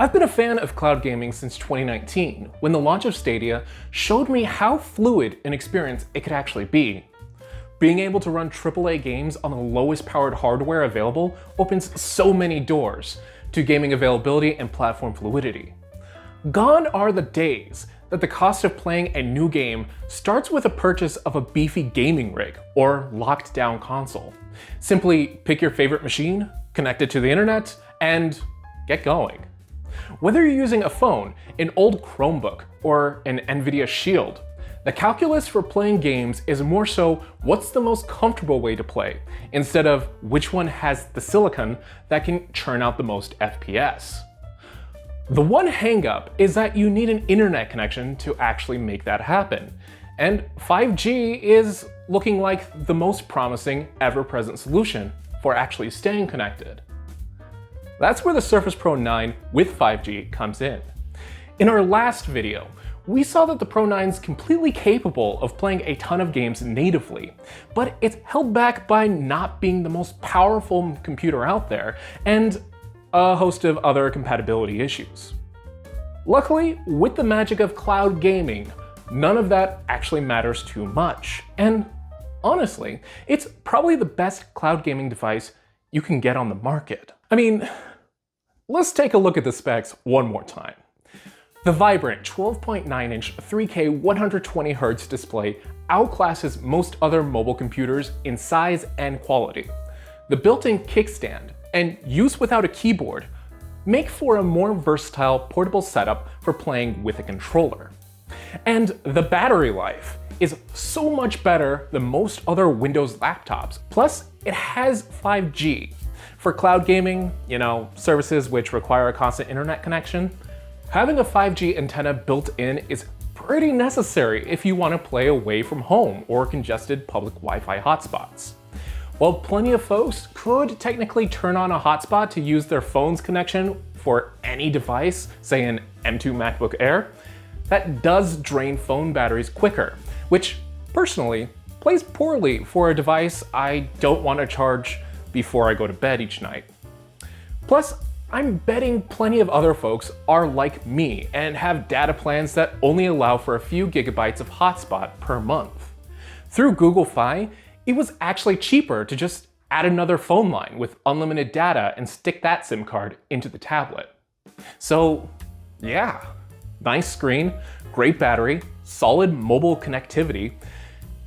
I've been a fan of cloud gaming since 2019, when the launch of Stadia showed me how fluid an experience it could actually be. Being able to run AAA games on the lowest powered hardware available opens so many doors to gaming availability and platform fluidity. Gone are the days that the cost of playing a new game starts with a purchase of a beefy gaming rig or locked down console. Simply pick your favorite machine, connect it to the internet, and get going. Whether you're using a phone, an old Chromebook, or an Nvidia Shield, the calculus for playing games is more so what's the most comfortable way to play, instead of which one has the silicon that can churn out the most FPS. The one hangup is that you need an internet connection to actually make that happen, and 5G is looking like the most promising ever-present solution for actually staying connected. That's where the Surface Pro 9 with 5G comes in. In our last video, we saw that the Pro 9 is completely capable of playing a ton of games natively, but it's held back by not being the most powerful computer out there and a host of other compatibility issues. Luckily, with the magic of cloud gaming, none of that actually matters too much, and honestly, it's probably the best cloud gaming device you can get on the market. I mean, let's take a look at the specs one more time. The vibrant 12.9-inch 3K 120Hz display outclasses most other mobile computers in size and quality. The built-in kickstand and use without a keyboard make for a more versatile portable setup for playing with a controller. And the battery life is so much better than most other Windows laptops. Plus, it has 5G. For cloud gaming, services which require a constant internet connection, having a 5G antenna built in is pretty necessary if you want to play away from home or congested public Wi-Fi hotspots. While plenty of folks could technically turn on a hotspot to use their phone's connection for any device, say an M2 MacBook Air, that does drain phone batteries quicker, which personally plays poorly for a device I don't want to charge before I go to bed each night. Plus, I'm betting plenty of other folks are like me and have data plans that only allow for a few gigabytes of hotspot per month. Through Google Fi, it was actually cheaper to just add another phone line with unlimited data and stick that SIM card into the tablet. So yeah, nice screen, great battery, solid mobile connectivity.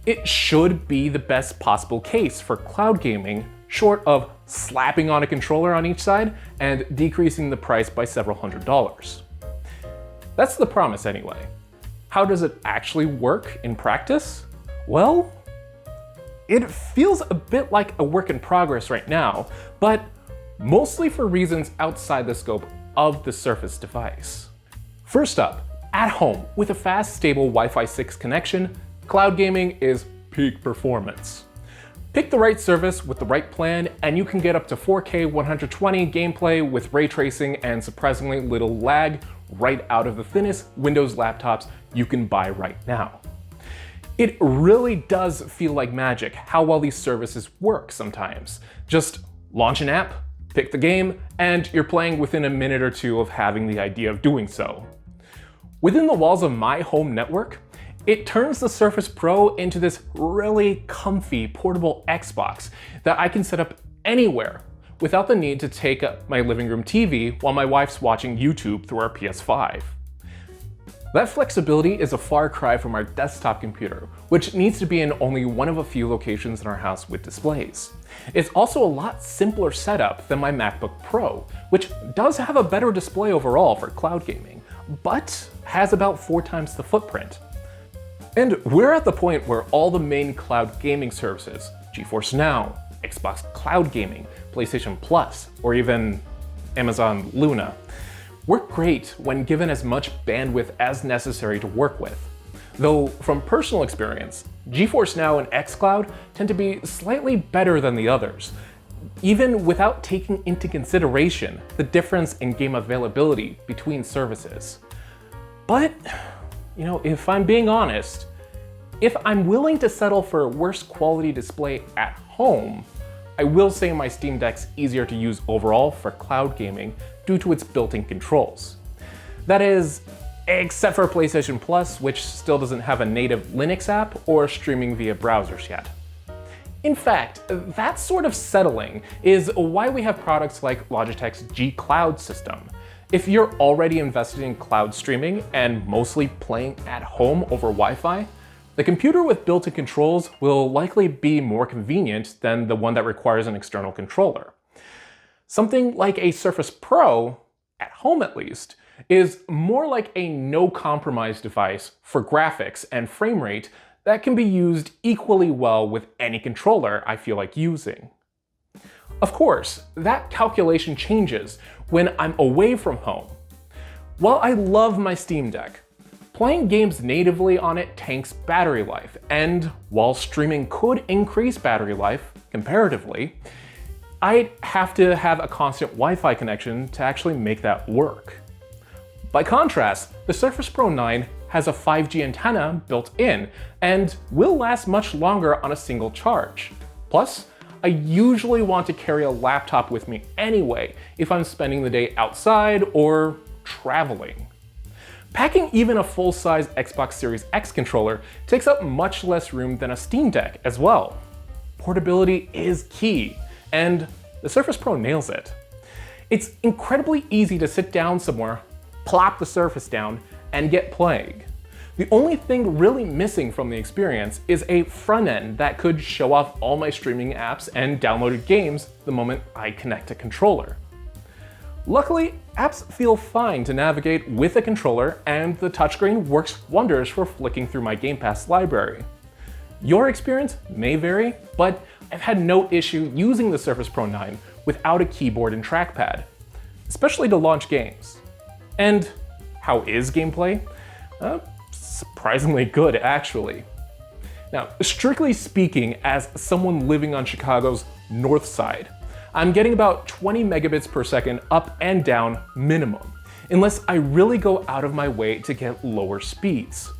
It should be the best possible case for cloud gaming, short of slapping on a controller on each side and decreasing the price by several $100s. That's the promise anyway. How does it actually work in practice? Well, it feels a bit like a work in progress right now, but mostly for reasons outside the scope of the Surface device. First up, at home with a fast, stable Wi-Fi 6 connection, cloud gaming is peak performance. Pick the right service with the right plan, and you can get up to 4K 120 gameplay with ray tracing and surprisingly little lag right out of the thinnest Windows laptops you can buy right now. It really does feel like magic how well these services work sometimes. Just launch an app, pick the game, and you're playing within a minute or two of having the idea of doing so. Within the walls of my home network, it turns the Surface Pro into this really comfy portable Xbox that I can set up anywhere without the need to take up my living room TV while my wife's watching YouTube through our PS5. That flexibility is a far cry from our desktop computer, which needs to be in only one of a few locations in our house with displays. It's also a lot simpler setup than my MacBook Pro, which does have a better display overall for cloud gaming, but has about 4 times the footprint. And we're at the point where all the main cloud gaming services, GeForce Now, Xbox Cloud Gaming, PlayStation Plus, or even Amazon Luna, work great when given as much bandwidth as necessary to work with. Though from personal experience, GeForce Now and xCloud tend to be slightly better than the others, even without taking into consideration the difference in game availability between services. But, if I'm being honest, if I'm willing to settle for a worse quality display at home, I will say my Steam Deck's easier to use overall for cloud gaming due to its built-in controls. That is, except for PlayStation Plus, which still doesn't have a native Linux app or streaming via browsers yet. In fact, that sort of settling is why we have products like Logitech's G Cloud system. If you're already invested in cloud streaming and mostly playing at home over Wi-Fi, the computer with built-in controls will likely be more convenient than the one that requires an external controller. Something like a Surface Pro, at home at least, is more like a no-compromise device for graphics and frame rate that can be used equally well with any controller I feel like using. Of course, that calculation changes when I'm away from home. While I love my Steam Deck, playing games natively on it tanks battery life, and while streaming could increase battery life comparatively, I'd have to have a constant Wi-Fi connection to actually make that work. By contrast, the Surface Pro 9 has a 5G antenna built in and will last much longer on a single charge. Plus, I usually want to carry a laptop with me anyway if I'm spending the day outside or traveling. Packing even a full-size Xbox Series X controller takes up much less room than a Steam Deck as well. Portability is key, and the Surface Pro nails it. It's incredibly easy to sit down somewhere, plop the Surface down, and get playing. The only thing really missing from the experience is a front end that could show off all my streaming apps and downloaded games the moment I connect a controller. Luckily, apps feel fine to navigate with a controller, and the touchscreen works wonders for flicking through my Game Pass library. Your experience may vary, but I've had no issue using the Surface Pro 9 without a keyboard and trackpad, especially to launch games. And how is gameplay? Surprisingly good, actually. Now, strictly speaking, as someone living on Chicago's north side, I'm getting about 20 megabits per second up and down minimum, unless I really go out of my way to get lower speeds.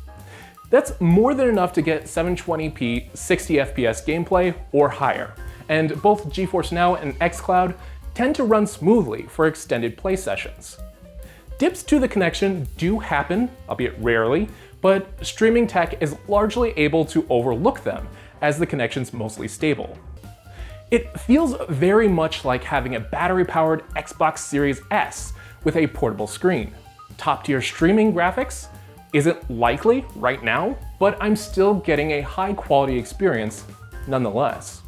That's more than enough to get 720p 60 FPS gameplay or higher, and both GeForce Now and xCloud tend to run smoothly for extended play sessions. Dips to the connection do happen, albeit rarely, but streaming tech is largely able to overlook them as the connection's mostly stable. It feels very much like having a battery-powered Xbox Series S with a portable screen. Top-tier streaming graphics isn't likely right now, but I'm still getting a high-quality experience nonetheless.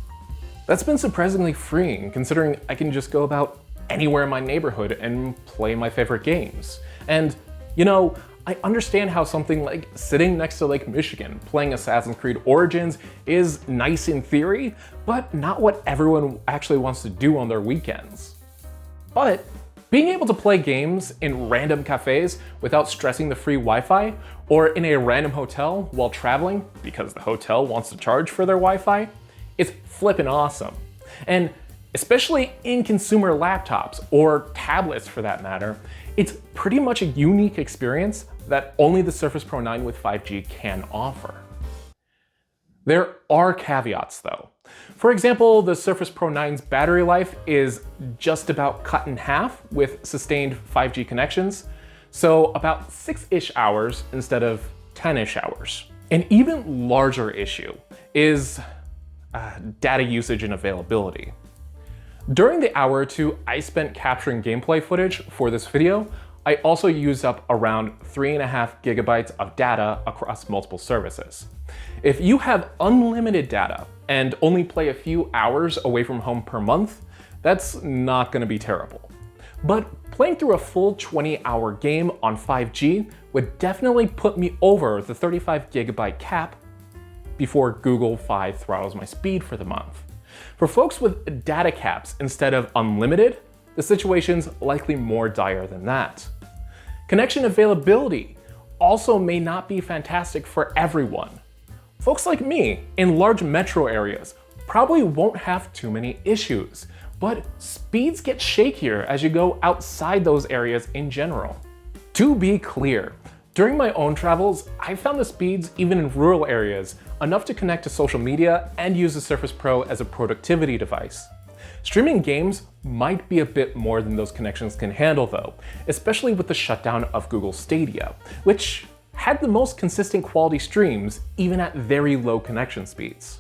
That's been surprisingly freeing, considering I can just go about anywhere in my neighborhood and play my favorite games. And, you know, I understand how something like sitting next to Lake Michigan playing Assassin's Creed Origins is nice in theory, but not what everyone actually wants to do on their weekends. But being able to play games in random cafes without stressing the free Wi-Fi, or in a random hotel while traveling because the hotel wants to charge for their Wi-Fi, is flippin' awesome. And especially in consumer laptops, or tablets for that matter, it's pretty much a unique experience that only the Surface Pro 9 with 5G can offer. There are caveats though. For example, the Surface Pro 9's battery life is just about cut in half with sustained 5G connections, so about 6-ish hours instead of 10-ish hours. An even larger issue is data usage and availability. During the hour or two I spent capturing gameplay footage for this video, I also used up around 3.5 gigabytes of data across multiple services. If you have unlimited data and only play a few hours away from home per month, that's not going to be terrible. But playing through a full 20-hour game on 5G would definitely put me over the 35 gigabyte cap before Google Fi throttles my speed for the month. For folks with data caps instead of unlimited, the situation's likely more dire than that. Connection availability also may not be fantastic for everyone. Folks like me in large metro areas probably won't have too many issues, but speeds get shakier as you go outside those areas in general. To be clear, during my own travels, I found the speeds, even in rural areas, enough to connect to social media and use the Surface Pro as a productivity device. Streaming games might be a bit more than those connections can handle though, especially with the shutdown of Google Stadia, which had the most consistent quality streams even at very low connection speeds.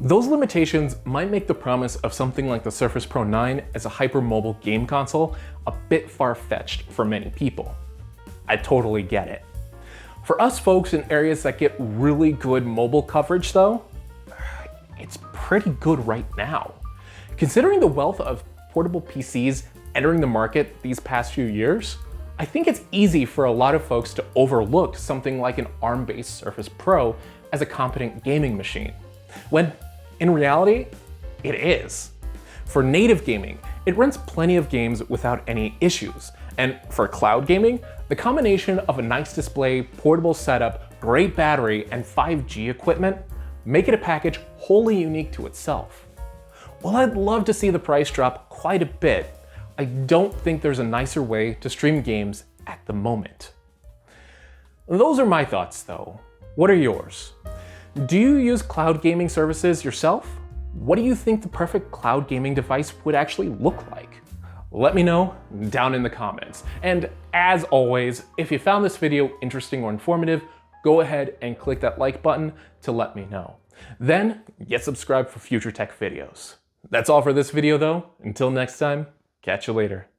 Those limitations might make the promise of something like the Surface Pro 9 as a hyper-mobile game console a bit far-fetched for many people. I totally get it. For us folks in areas that get really good mobile coverage though, it's pretty good right now. Considering the wealth of portable PCs entering the market these past few years, I think it's easy for a lot of folks to overlook something like an ARM-based Surface Pro as a competent gaming machine, when in reality, it is. For native gaming, it runs plenty of games without any issues, and for cloud gaming, the combination of a nice display, portable setup, great battery, and 5G equipment make it a package wholly unique to itself. While I'd love to see the price drop quite a bit, I don't think there's a nicer way to stream games at the moment. Those are my thoughts though. What are yours? Do you use cloud gaming services yourself? What do you think the perfect cloud gaming device would actually look like? Let me know down in the comments. And as always, if you found this video interesting or informative, go ahead and click that like button to let me know. Then get subscribed for future tech videos. That's all for this video though. Until next time, catch you later.